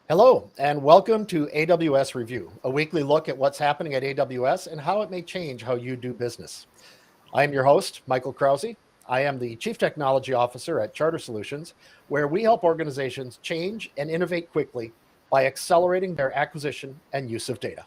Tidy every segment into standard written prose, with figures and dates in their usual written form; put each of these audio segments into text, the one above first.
Hello, and welcome to AWS Review, a weekly look at what's happening at AWS and how it may change how you do business. I am your host, Michael Krause. I am the Chief Technology Officer at Charter Solutions, where we help organizations change and innovate quickly by accelerating their acquisition and use of data.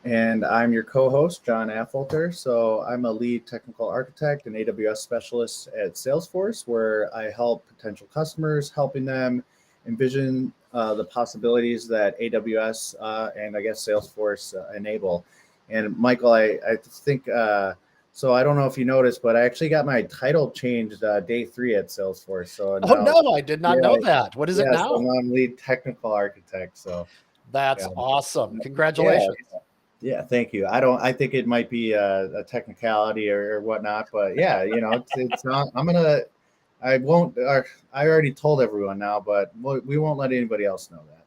And I'm your co-host, John Affolter. So I'm a lead technical architect and AWS specialist at Salesforce, where I help potential customers, helping them envision the possibilities that AWS and I guess Salesforce enable. And Michael, I think, so I don't know if you noticed, but I actually got my title changed day 3 at Salesforce. So Oh, now, no, I did not yeah, know that. What is it so now? now I'm lead technical architect. So That's yeah, awesome. yeah. Congratulations. Yeah, thank you. I think it might be a technicality or whatnot, but yeah, it's not. I won't. I already told everyone now, but we won't let anybody else know that.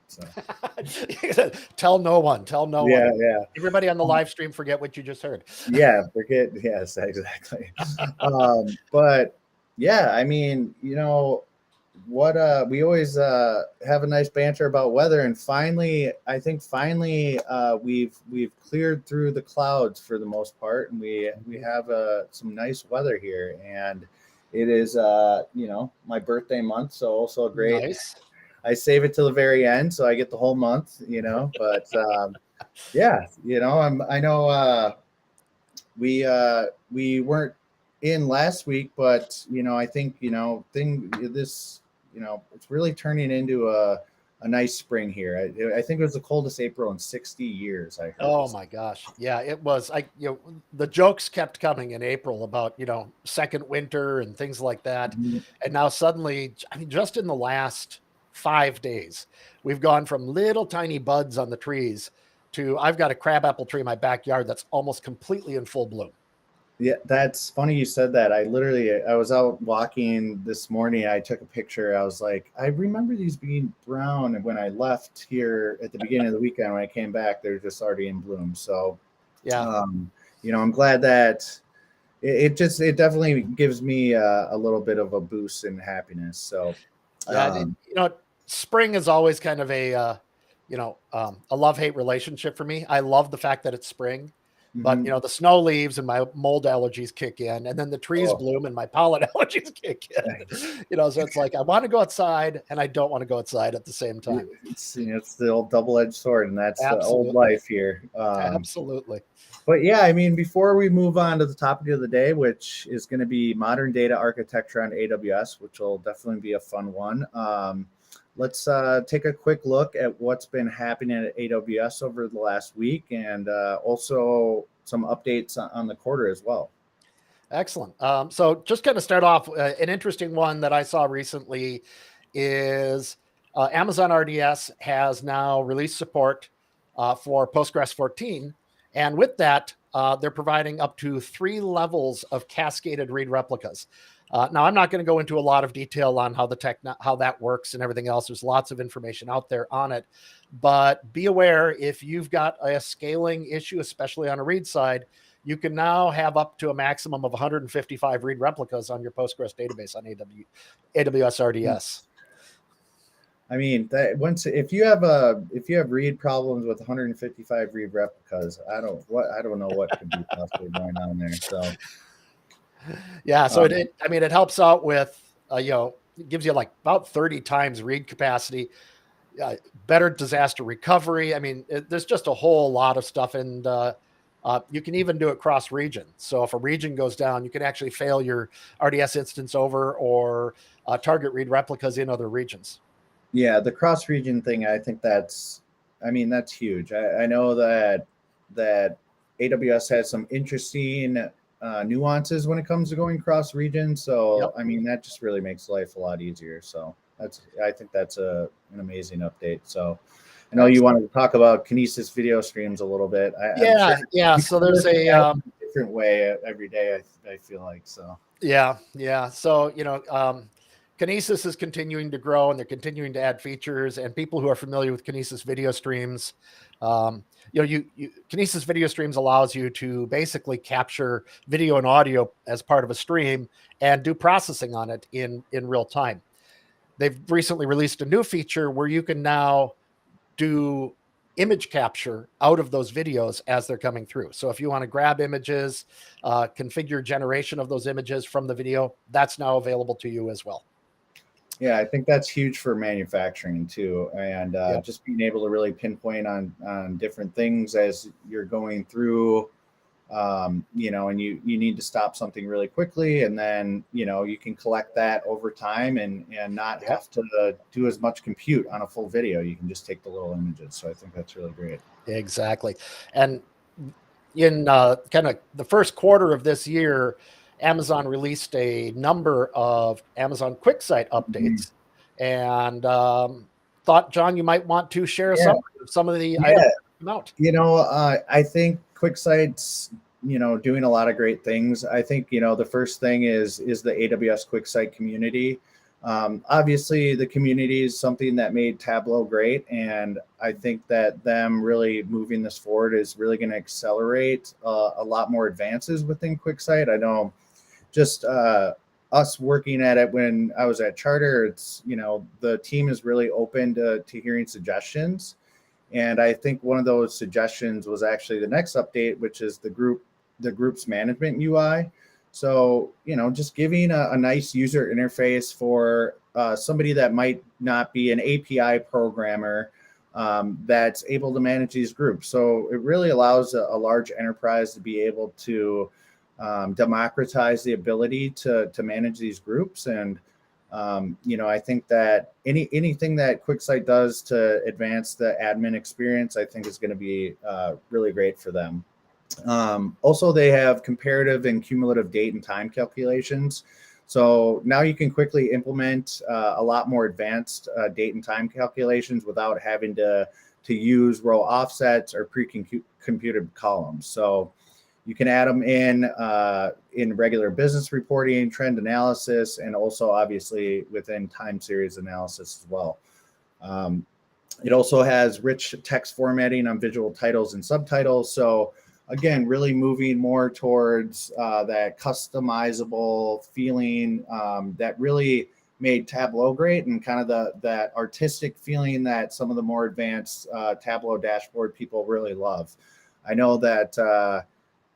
So Tell no one. Tell no one. yeah, yeah, Everybody on the live stream, forget what you just heard. yeah. Forget. Yes, exactly. But yeah, I mean, what we always have a nice banter about weather, and finally we've cleared through the clouds for the most part, and we have some nice weather here, and it is my birthday month, so also great. Nice. I save it till the very end so I get the whole month, but yeah, I know we weren't in last week, but I think it's really turning into a nice spring here. I think it was the coldest April in 60 years. I heard. Oh my gosh. Yeah, it was. The jokes kept coming in April about, second winter and things like that. Mhm. And now suddenly, I mean, just in the last 5 days, we've gone from little tiny buds on the trees to I've got a crabapple tree in my backyard that's almost completely in full bloom. Yeah, that's funny you said that. I was out walking this morning. I took a picture. I was like, I remember these being brown, and when I left here at the beginning of the weekend, when I came back, they're just already in bloom. So, Yeah. um, I'm glad that it definitely gives me a little bit of a boost in happiness. So, Yeah. um, Spring is always kind of a love-hate relationship for me. I love the fact that it's spring. But mhm. the snow leaves and my mold allergies kick in, and then the trees Oh, bloom and my pollen allergies kick in. So it's like I want to go outside and I don't want to go outside at the same time. it's the old double-edged sword, and that's the old Absolutely, life here. absolutely. But yeah, I mean, before we move on to the topic of the day, which is going to be modern data architecture on AWS, which will definitely be a fun one. Let's take a quick look at what's been happening at AWS over the last week, and also some updates on the quarter as well. Excellent. So just kind of start off, an interesting one that I saw recently is Amazon RDS has now released support for Postgres 14. And with that, they're providing up to 3 levels of cascaded read replicas. Now, I'm not going to go into a lot of detail on how that works and everything else. There's lots of information out there on it. But be aware, if you've got a scaling issue, especially on a read side, you can now have up to a maximum of 155 read replicas on your Postgres database on AWS RDS. I mean, that once if you have read problems with 155 read replicas, I don't know what could be possibly going on there. So Yeah, so um, it helps out with it gives you like about 30 times read capacity, better disaster recovery. I mean, there's just a whole lot of stuff, and you can even do it cross region. So if a region goes down, you can actually fail your RDS instance over or target read replicas in other regions. yeah, the cross region thing, I mean, that's huge. I know that AWS has some interesting nuances when it comes to going cross region. So, Yep. I mean, that just really makes life a lot easier. So I think that's an amazing update. So I know you Excellent. wanted to talk about Kinesis video streams a little bit. I'm sure Yeah. you So cover there's a that in a different way every day. I feel like so. yeah. So Kinesis is continuing to grow, and they're continuing to add features. And people who are familiar with Kinesis video streams, Kinesis video streams allows you to basically capture video and audio as part of a stream and do processing on it in real time. they've recently released a new feature where you can now do image capture out of those videos as they're coming through. So if you want to grab images, configure generation of those images from the video, that's now available to you as well. Yeah, I think that's huge for manufacturing too, and Yep. just being able to really pinpoint on different things as you're going through, and you need to stop something really quickly, and then you can collect that over time and not Yep. have to do as much compute on a full video. You can just take the little images. So I think that's really great. Exactly. And in kind of the first quarter of this year, Amazon released a number of Amazon QuickSight Mhm. updates, and thought, John, you might want to share Yeah, some of the items yeah. that come out. I think QuickSight's doing a lot of great things. I think the first thing is the AWS QuickSight community. Obviously, the community is something that made Tableau great, and I think that them really moving this forward is really going to accelerate a lot more advances within QuickSight. I know just us working at it when I was at Charter, it's the team is really open to hearing suggestions. And I think one of those suggestions was actually the next update, which is the group's management UI. So, just giving a nice user interface for somebody that might not be an API programmer, that's able to manage these groups. So it really allows a large enterprise to be able to democratize the ability to manage these groups. And I think that anything that QuickSight does to advance the admin experience, I think is going to be really great for them. Also, they have comparative and cumulative date and time calculations. So now you can quickly implement a lot more advanced date and time calculations without having to use row offsets or pre-computed columns. So you can add them in regular business reporting, trend analysis, and also obviously within time series analysis as well. It also has rich text formatting on visual titles and subtitles. So again, really moving more towards that customizable feeling that really made Tableau great, and kind of that artistic feeling that some of the more advanced Tableau dashboard people really love. I know that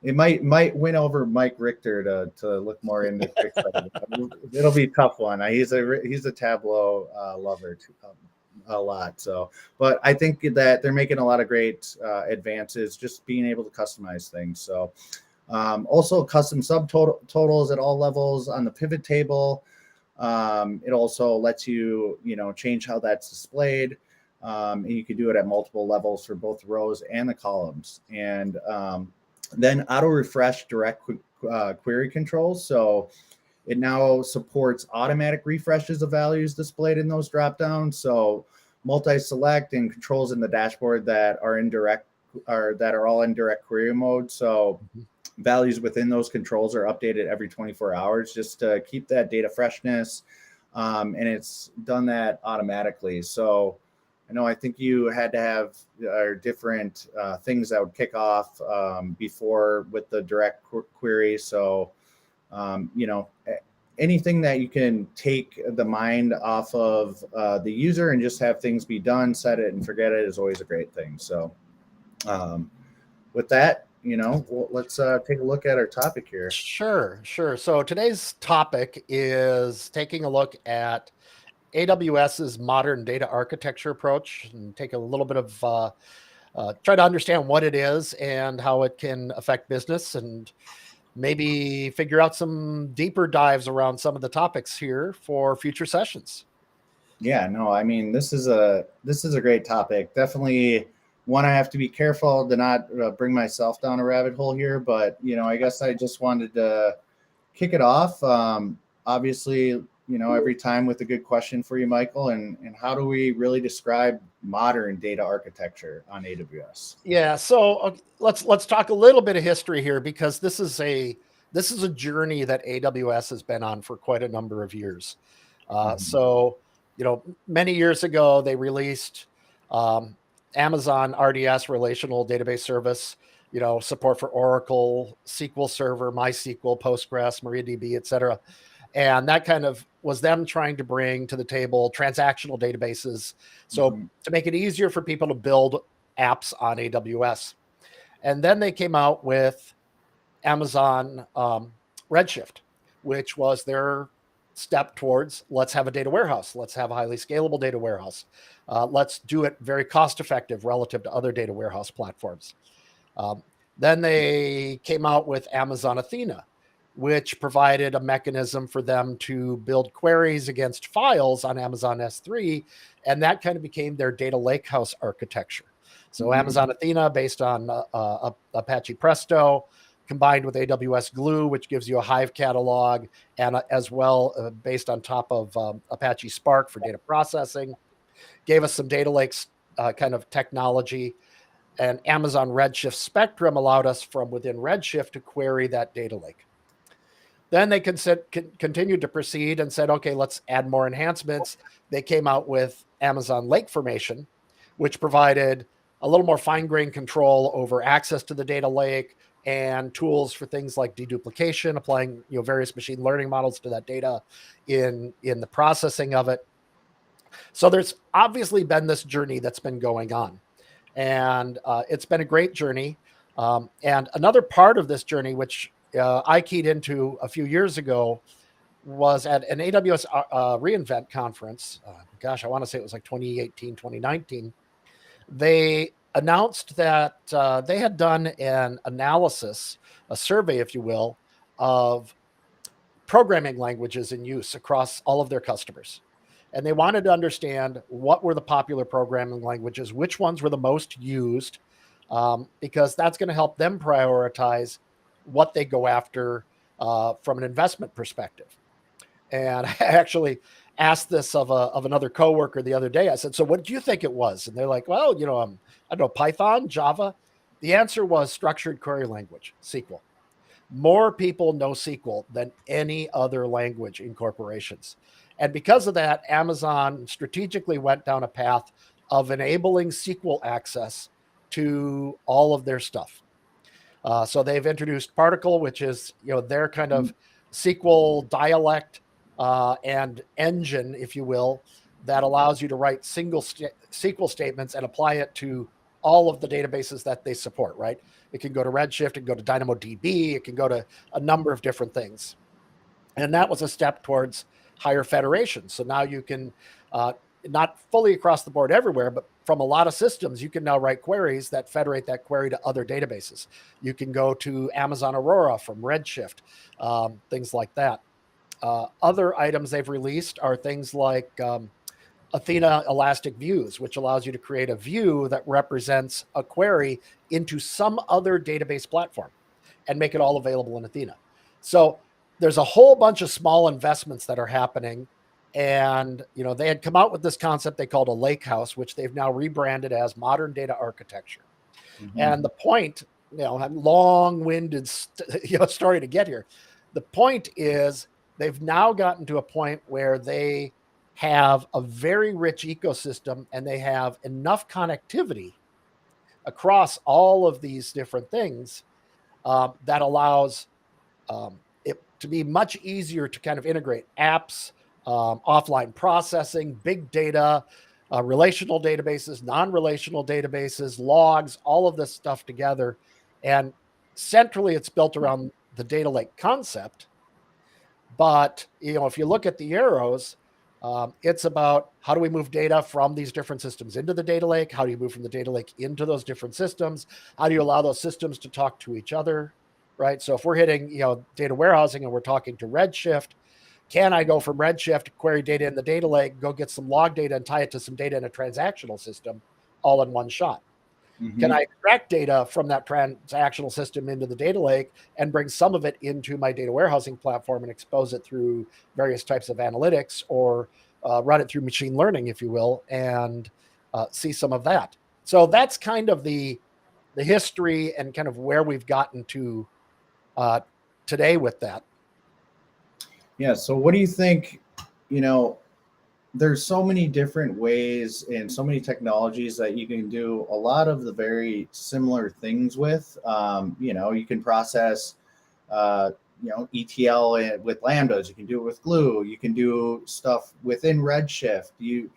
it might win over Mike Richter to look more into QuickSight. It'll be a tough one. He's a Tableau lover too, a lot. So, but I think that they're making a lot of great advances, just being able to customize things. So, also custom subtotals at all levels on the pivot table. It also lets you change how that's displayed. And you can do it at multiple levels for both rows and the columns. And then auto refresh direct query controls. So it now supports automatic refreshes of values displayed in those dropdowns. So multi-select and controls in the dashboard that are all in direct query mode. So values within those controls are updated every 24 hours just to keep that data freshness. And it's done that automatically. So I think you had to have different things that would kick off before with the direct query. So, anything that you can take the mind off of the user and just have things be done, set it and forget it is always a great thing. So, with that, let's take a look at our topic here. Sure. So today's topic is taking a look at AWS's modern data architecture approach, and take a little bit of try to understand what it is and how it can affect business, and maybe figure out some deeper dives around some of the topics here for future sessions. Yeah, no, I mean, this is a great topic. Definitely one I have to be careful to not bring myself down a rabbit hole here, but I guess I just wanted to kick it off. Obviously, every time with a good question for you, Michael, and how do we really describe modern data architecture on AWS? Yeah, so let's talk a little bit of history here, because this is a journey that AWS has been on for quite a number of years. So many years ago they released um, Amazon RDS, Relational Database Service. Support for Oracle, SQL Server, MySQL, Postgres, MariaDB, etc. And that kind of was them trying to bring to the table transactional databases. So to make it easier for people to build apps on AWS. And then they came out with Amazon Redshift, which was their step towards let's have a data warehouse. Let's have a highly scalable data warehouse. Let's do it very cost effective relative to other data warehouse platforms. Then they came out with Amazon Athena, which provided a mechanism for them to build queries against files on Amazon S3. And that kind of became their data lakehouse architecture. So Amazon Athena, based on Apache Presto, combined with AWS Glue, which gives you a Hive catalog, and as well based on top of Apache Spark for data processing, gave us some data lakes kind of technology. And Amazon Redshift Spectrum allowed us from within Redshift to query that data lake. Then they continued to proceed and said, okay, let's add more enhancements. They came out with Amazon Lake Formation, which provided a little more fine-grained control over access to the data lake and tools for things like deduplication, applying various machine learning models to that data in the processing of it. So there's obviously been this journey that's been going on. And it's been a great journey. And another part of this journey, which I keyed into a few years ago, was at an AWS reInvent conference. Gosh, I want to say it was like 2018, 2019. They announced that they had done an analysis, a survey, if you will, of programming languages in use across all of their customers. And they wanted to understand what were the popular programming languages, which ones were the most used, because that's going to help them prioritize what they go after from an investment perspective. And I actually asked this of another coworker the other day. I said, so what do you think it was? And they're like, well, I don't know, Python, Java. The answer was structured query language, SQL. More people know SQL than any other language in corporations. And because of that, Amazon strategically went down a path of enabling SQL access to all of their stuff. So they've introduced Particle, which is their kind of SQL dialect and engine, if you will, that allows you to write single SQL statements and apply it to all of the databases that they support, right? It can go to Redshift, it can go to DynamoDB, it can go to a number of different things. And that was a step towards higher federation. So now you can, not fully across the board everywhere, but from a lot of systems, you can now write queries that federate that query to other databases. You can go to Amazon Aurora from Redshift, things like that. Other items they've released are things like Athena Elastic Views, which allows you to create a view that represents a query into some other database platform and make it all available in Athena. So there's a whole bunch of small investments that are happening. And, they had come out with this concept they called a lake house, which they've now rebranded as modern data architecture. And the point, long-winded story to get here. The point is they've now gotten to a point where they have a very rich ecosystem and they have enough connectivity across all of these different things that allows it to be much easier to kind of integrate apps, offline processing, big data, relational databases, non-relational databases, logs, all of this stuff together. And centrally, it's built around the data lake concept. But, if you look at the arrows, it's about how do we move data from these different systems into the data lake? How do you move from the data lake into those different systems? How do you allow those systems to talk to each other, right? So if we're hitting, data warehousing and we're talking to Redshift, can I go from Redshift, query data in the data lake, go get some log data and tie it to some data in a transactional system all in one shot? Can I extract data from that transactional system into the data lake and bring some of it into my data warehousing platform and expose it through various types of analytics or run it through machine learning, if you will, and see some of that? So that's kind of the history and kind of where we've gotten to today with that. Yeah. So what do you think, there's so many different ways and so many technologies that you can do a lot of the very similar things with. You can process, ETL with Lambdas. You can do it with Glue. You can do stuff within Redshift. You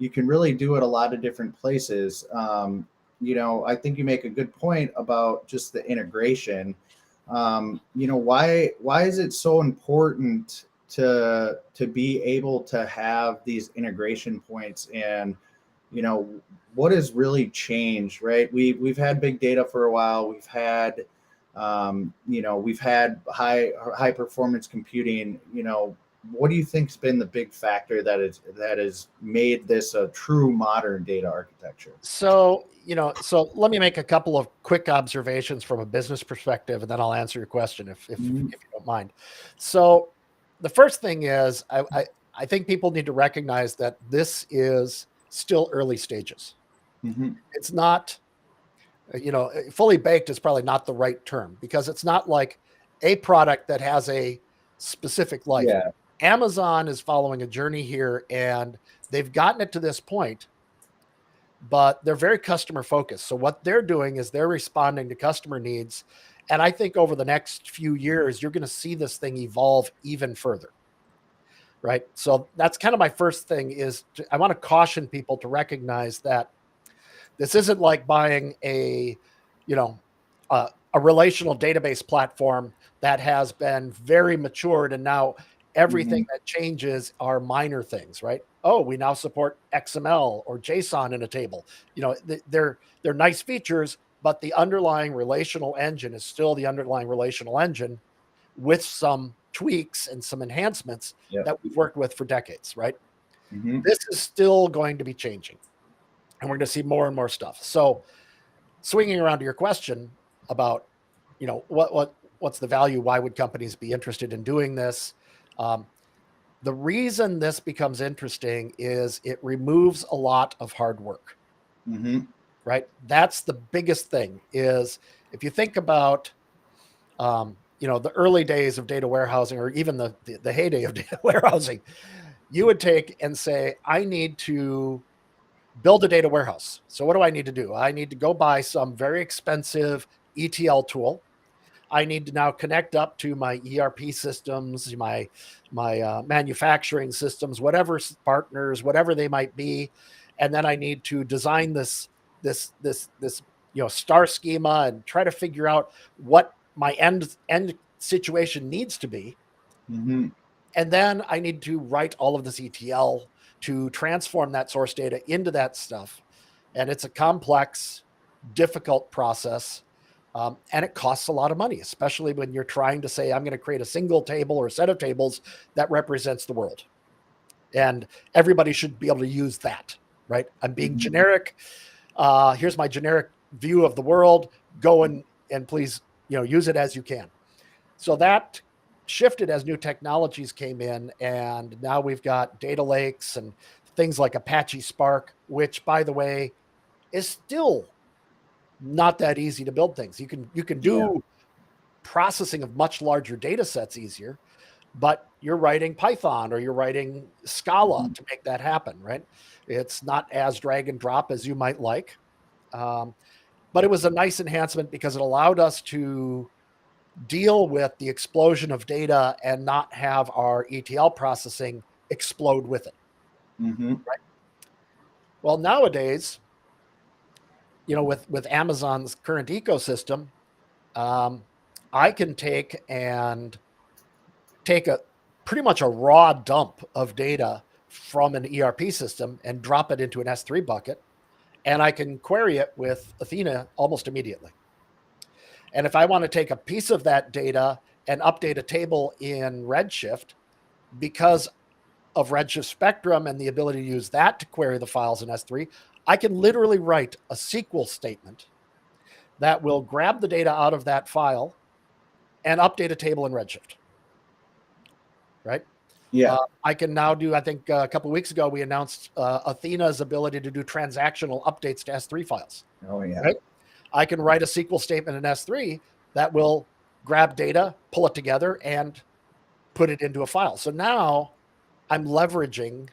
can really do it a lot of different places. I think you make a good point about just the integration. Why is it so important to be able to have these integration points? And what has really changed, right? We've had big data for a while. We've had high performance computing. What do you think's been the big factor that has made this a true modern data architecture? So let me make a couple of quick observations from a business perspective, and then I'll answer your question if you don't mind. So the first thing is I think people need to recognize that this is still early stages. Mm-hmm. It's not, fully baked is probably not the right term, because it's not like a product that has a specific life. Yeah. Amazon is following a journey here, and they've gotten it to this point, but they're very customer focused. So what they're doing is they're responding to customer needs. And I think over the next few years, you're going to see this thing evolve even further. Right. So that's kind of my first thing is I want to caution people to recognize that this isn't like buying a relational database platform that has been very matured, and now everything that changes are minor things, right? Oh, we now support XML or JSON in a table. They're nice features, but the underlying relational engine is still the underlying relational engine with some tweaks and some enhancements that we've worked with for decades, right? Mm-hmm. This is still going to be changing, and we're going to see more and more stuff. So swinging around to your question about, what's the value? Why would companies be interested in doing this? The reason this becomes interesting is it removes a lot of hard work, right? That's the biggest thing is if you think about, the early days of data warehousing, or even the heyday of data warehousing, you would take and say, I need to build a data warehouse. So what do I need to do? I need to go buy some very expensive ETL tool. I need to now connect up to my ERP systems, my manufacturing systems, whatever partners, whatever they might be, and then I need to design this star schema and try to figure out what my end situation needs to be. Mm-hmm. And then I need to write all of this ETL to transform that source data into that stuff. And it's a complex, difficult process. And it costs a lot of money, especially when you're trying to say, I'm going to create a single table or a set of tables that represents the world. And everybody should be able to use that, right? I'm being generic. Here's my generic view of the world. Go and please, use it as you can. So that shifted as new technologies came in, and now we've got data lakes and things like Apache Spark, which, by the way, is still not that easy to build things. You can do processing of much larger data sets easier, but you're writing Python or you're writing Scala to make that happen, right? It's not as drag and drop as you might like. But it was a nice enhancement because it allowed us to deal with the explosion of data and not have our ETL processing explode with it. Right? Well, nowadays, with Amazon's current ecosystem, I can take a pretty much a raw dump of data from an ERP system and drop it into an S3 bucket, and I can query it with Athena almost immediately. And if I want to take a piece of that data and update a table in Redshift, because of Redshift Spectrum and the ability to use that to query the files in S3, I can literally write a SQL statement that will grab the data out of that file and update a table in Redshift. Right? Yeah. I can now do, I think a couple of weeks ago, we announced Athena's ability to do transactional updates to S3 files. Oh, yeah. Right? I can write a SQL statement in S3 that will grab data, pull it together, and put it into a file. So now I'm leveraging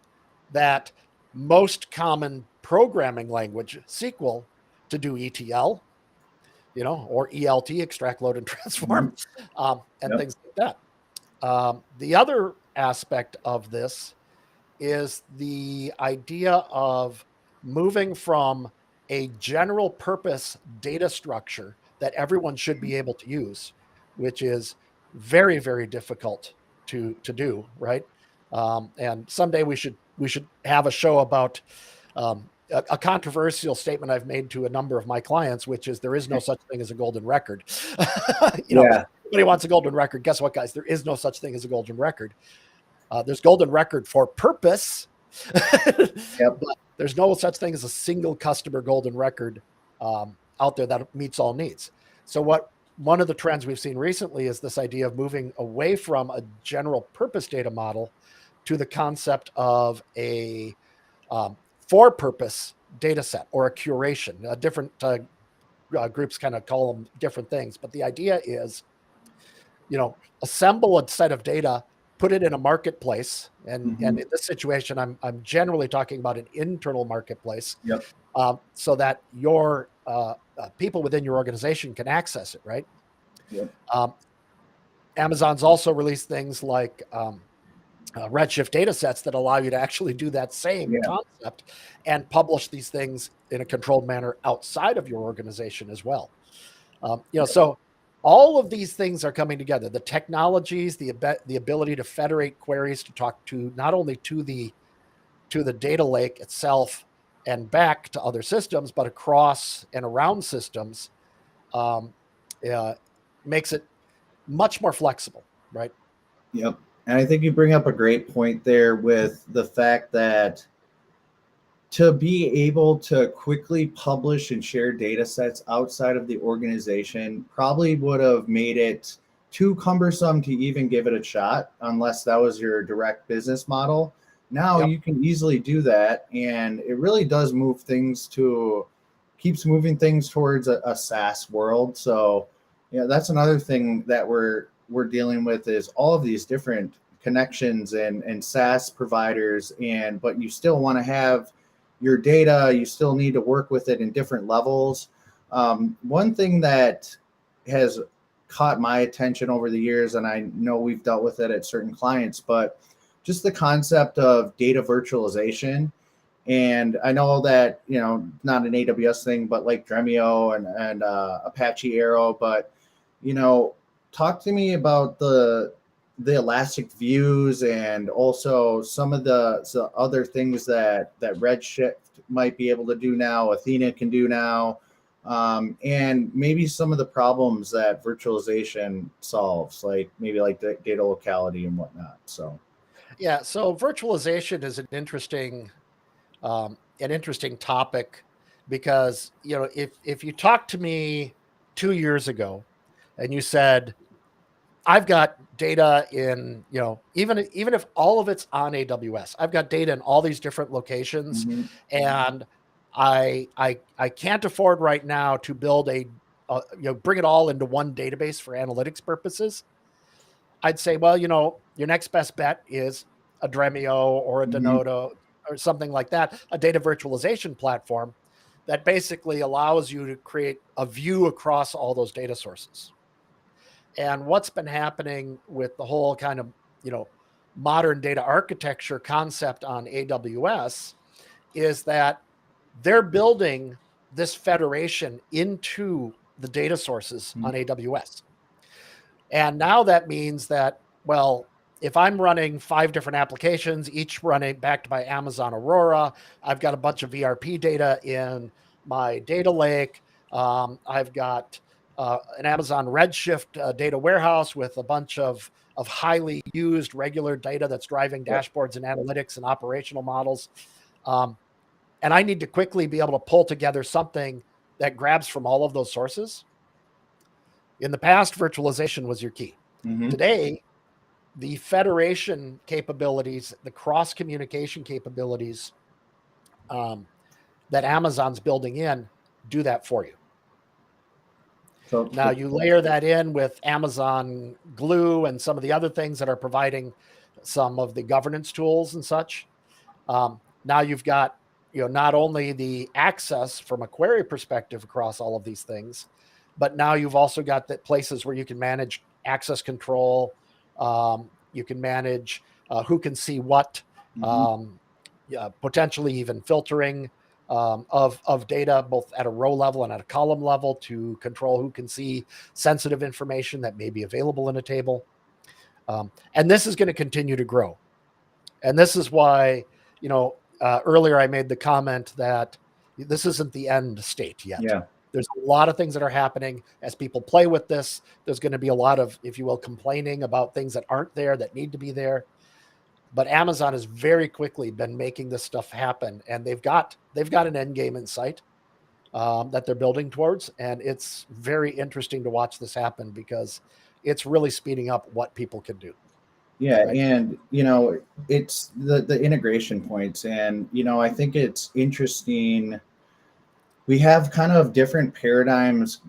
that most common programming language, SQL, to do ETL, or ELT, extract, load, and transform, and things like that. The other aspect of this is the idea of moving from a general purpose data structure that everyone should be able to use, which is very, very difficult to do, right? And someday we should have a show about a controversial statement I've made to a number of my clients, which is there is no such thing as a golden record. Yeah. Everybody wants a golden record. Guess what, guys? There is no such thing as a golden record. There's golden record for purpose, Yep. but there's no such thing as a single customer golden record out there that meets all needs. So one of the trends we've seen recently is this idea of moving away from a general purpose data model to the concept of a for purpose data set or a curation. Different groups kind of call them different things, but the idea is, assemble a set of data, put it in a marketplace, and in this situation, I'm generally talking about an internal marketplace, Yep. so that your people within your organization can access it, right? Yep. Amazon's also released things like Redshift data sets that allow you to actually do that same concept and publish these things in a controlled manner outside of your organization as well. So all of these things are coming together. The technologies, the ability to federate queries to talk to not only to the data lake itself and back to other systems, but across and around systems, makes it much more flexible, right? Yep. And I think you bring up a great point there with the fact that to be able to quickly publish and share data sets outside of the organization probably would have made it too cumbersome to even give it a shot unless that was your direct business model. Now you can easily do that, and it really does keeps moving things towards a SaaS world. So that's another thing that we're dealing with is all of these different connections and SaaS providers, but you still want to have your data, you still need to work with it in different levels. One thing that has caught my attention over the years, and I know we've dealt with it at certain clients, but just the concept of data virtualization. And I know that, not an AWS thing, but like Dremio and Apache Arrow, but, talk to me about the elastic views and also some of the other things that Redshift might be able to do now, Athena can do now, and maybe some of the problems that virtualization solves, like maybe like the data locality and whatnot. So virtualization is an interesting topic because if you talked to me 2 years ago and you said, I've got data in, even if all of it's on AWS, I've got data in all these different locations, and I can't afford right now to build bring it all into one database for analytics purposes. I'd say, well, your next best bet is a Dremio or a Denodo or something like that, a data virtualization platform that basically allows you to create a view across all those data sources. And what's been happening with the whole kind of, modern data architecture concept on AWS is that they're building this federation into the data sources on AWS. And now that means that, well, if I'm running 5 different applications, each running backed by Amazon Aurora, I've got a bunch of ERP data in my data lake. I've got an Amazon Redshift data warehouse with a bunch of highly used regular data that's driving dashboards and analytics and operational models. And I need to quickly be able to pull together something that grabs from all of those sources. In the past, virtualization was your key. Today, the federation capabilities, the cross-communication capabilities that Amazon's building in do that for you. Now you layer that in with Amazon Glue and some of the other things that are providing some of the governance tools and such. Now you've got, not only the access from a query perspective across all of these things, but now you've also got the places where you can manage access control, You can manage who can see what, potentially even filtering of data, both at a row level and at a column level, to control who can see sensitive information that may be available in a table. And this is going to continue to grow. And this is why, earlier I made the comment that this isn't the end state yet. Yeah. There's a lot of things that are happening as people play with this. There's going to be a lot of, if you will, complaining about things that aren't there that need to be there. But Amazon has very quickly been making this stuff happen, and they've got an end game in sight that they're building towards, and it's very interesting to watch this happen because it's really speeding up what people can do. Yeah, Right? and it's the integration points, and I think it's interesting. We have kind of different paradigms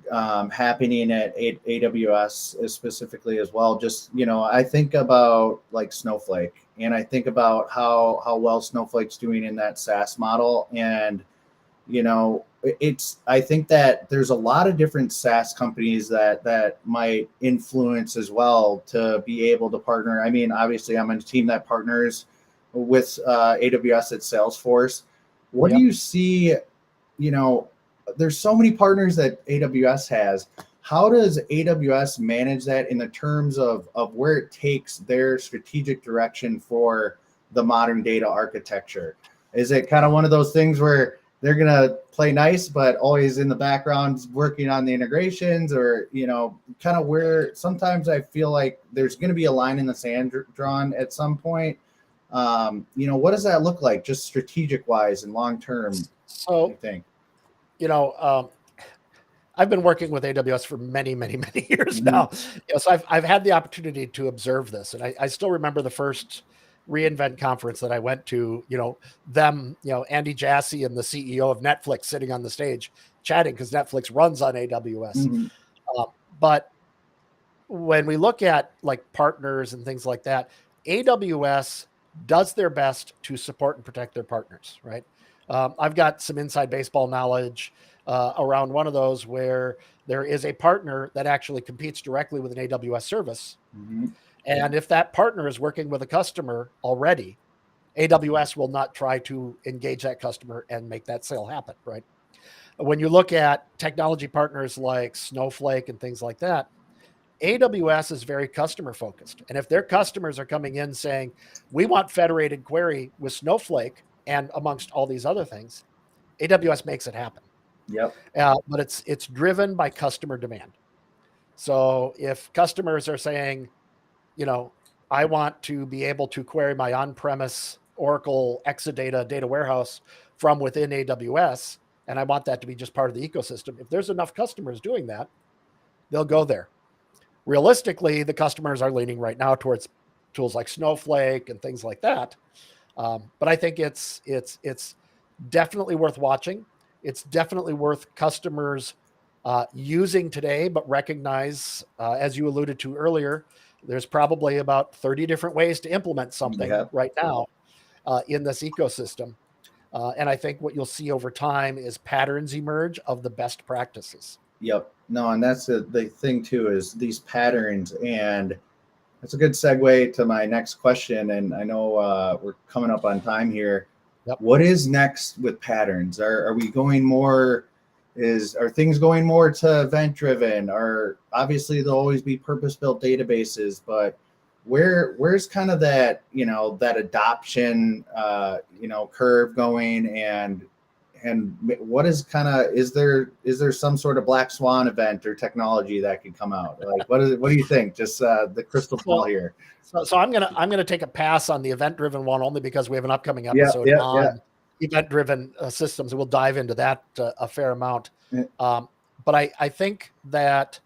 happening at AWS specifically as well. Just I think about like Snowflake, and I think about how well Snowflake's doing in that SaaS model, and I think that there's a lot of different SaaS companies that might influence as well to be able to partner. I mean, obviously, I'm on a team that partners with AWS at Salesforce. What do you see? There's so many partners that AWS has. How does AWS manage that in the terms of where it takes their strategic direction for the modern data architecture? Is it kind of one of those things where they're going to play nice, but always in the background working on the integrations, or, kind of where sometimes I feel like there's going to be a line in the sand drawn at some point. What does that look like just strategic wise and long-term? So, I think, I've been working with AWS for many, many, many years now. So I've had the opportunity to observe this. And I still remember the first reInvent conference that I went to, Andy Jassy and the CEO of Netflix sitting on the stage chatting, because Netflix runs on AWS. But when we look at like partners and things like that, AWS does their best to support and protect their partners, right? I've got some inside baseball knowledge around one of those where there is a partner that actually competes directly with an AWS service. And if that partner is working with a customer already, AWS will not try to engage that customer and make that sale happen, right? When you look at technology partners like Snowflake and things like that, AWS is very customer focused. And if their customers are coming in saying, we want federated query with Snowflake and amongst all these other things, AWS makes it happen. But it's driven by customer demand. So if customers are saying, I want to be able to query my on-premise Oracle Exadata data warehouse from within AWS, and I want that to be just part of the ecosystem, if there's enough customers doing that, they'll go there. Realistically, the customers are leaning right now towards tools like Snowflake and things like that. But I think it's definitely worth watching. It's definitely worth customers using today, but recognize, as you alluded to earlier, there's probably about 30 different ways to implement something right now in this ecosystem. And I think what you'll see over time is patterns emerge of the best practices. No, and that's the thing too, is these patterns. And that's a good segue to my next question. And I know we're coming up on time here. What is next with patterns? Are we going more? Are things going more to event driven? Or obviously there'll always be purpose-built databases, but where's kind of that, that adoption, curve going, and what is kind of, is there some sort of black swan event or technology that could come out? Like, what do you think? Just the crystal ball here. So I'm gonna take a pass on the event-driven one, only because we have an upcoming episode on event-driven systems, and we'll dive into that a fair amount. But I think that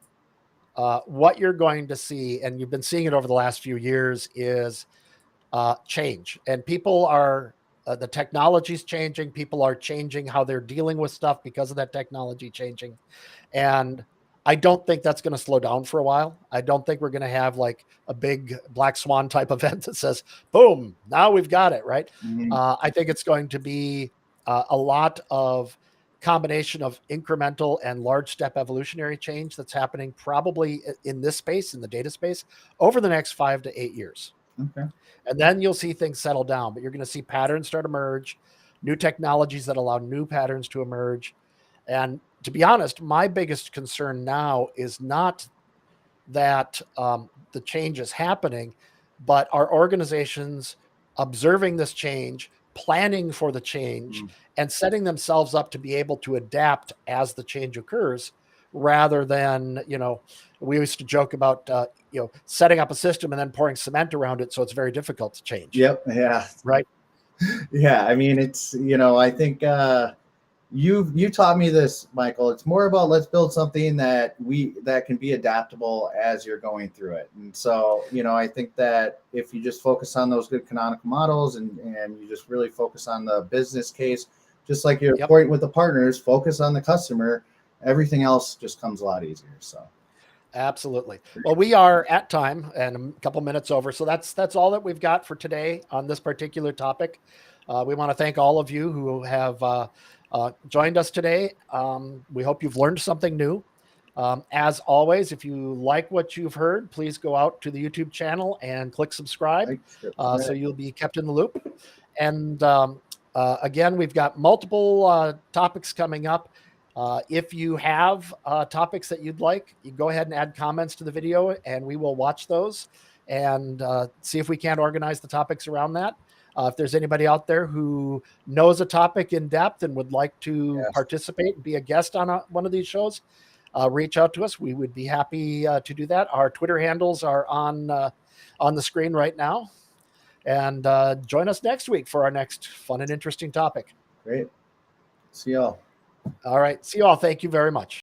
what you're going to see, and you've been seeing it over the last few years, is change. And people are, the technology's changing. People are changing how they're dealing with stuff because of that technology changing. And I don't think that's going to slow down for a while. I don't think we're going to have like a big black swan type event that says, boom, now we've got it, right? I think it's going to be a lot of combination of incremental and large step evolutionary change that's happening probably in this space, in the data space, over the next 5 to 8 years. Okay. And then you'll see things settle down, but you're going to see patterns start to emerge, new technologies that allow new patterns to emerge. And to be honest, my biggest concern now is not that the change is happening, but our organizations observing this change, planning for the change, and setting themselves up to be able to adapt as the change occurs, rather than, we used to joke about, setting up a system and then pouring cement around it, so it's very difficult to change. Yep. Yeah. Right. Yeah. I mean, it's, I think you taught me this, Michael. It's more about let's build something that can be adaptable as you're going through it. And so, I think that if you just focus on those good canonical models and you just really focus on the business case, just like your point with the partners, focus on the customer, everything else just comes a lot easier. So absolutely. Well, we are at time and a couple minutes over. So that's all that we've got for today on this particular topic. We want to thank all of you who have joined us today. We hope you've learned something new. As always, if you like what you've heard, please go out to the YouTube channel and click subscribe so you'll be kept in the loop. And again, we've got multiple topics coming up. If you have topics that you'd like, you go ahead and add comments to the video and we will watch those and see if we can't organize the topics around that. If there's anybody out there who knows a topic in depth and would like to participate and be a guest on one of these shows, reach out to us. We would be happy to do that. Our Twitter handles are on the screen right now. And join us next week for our next fun and interesting topic. Great. See y'all. All right. See you all. Thank you very much.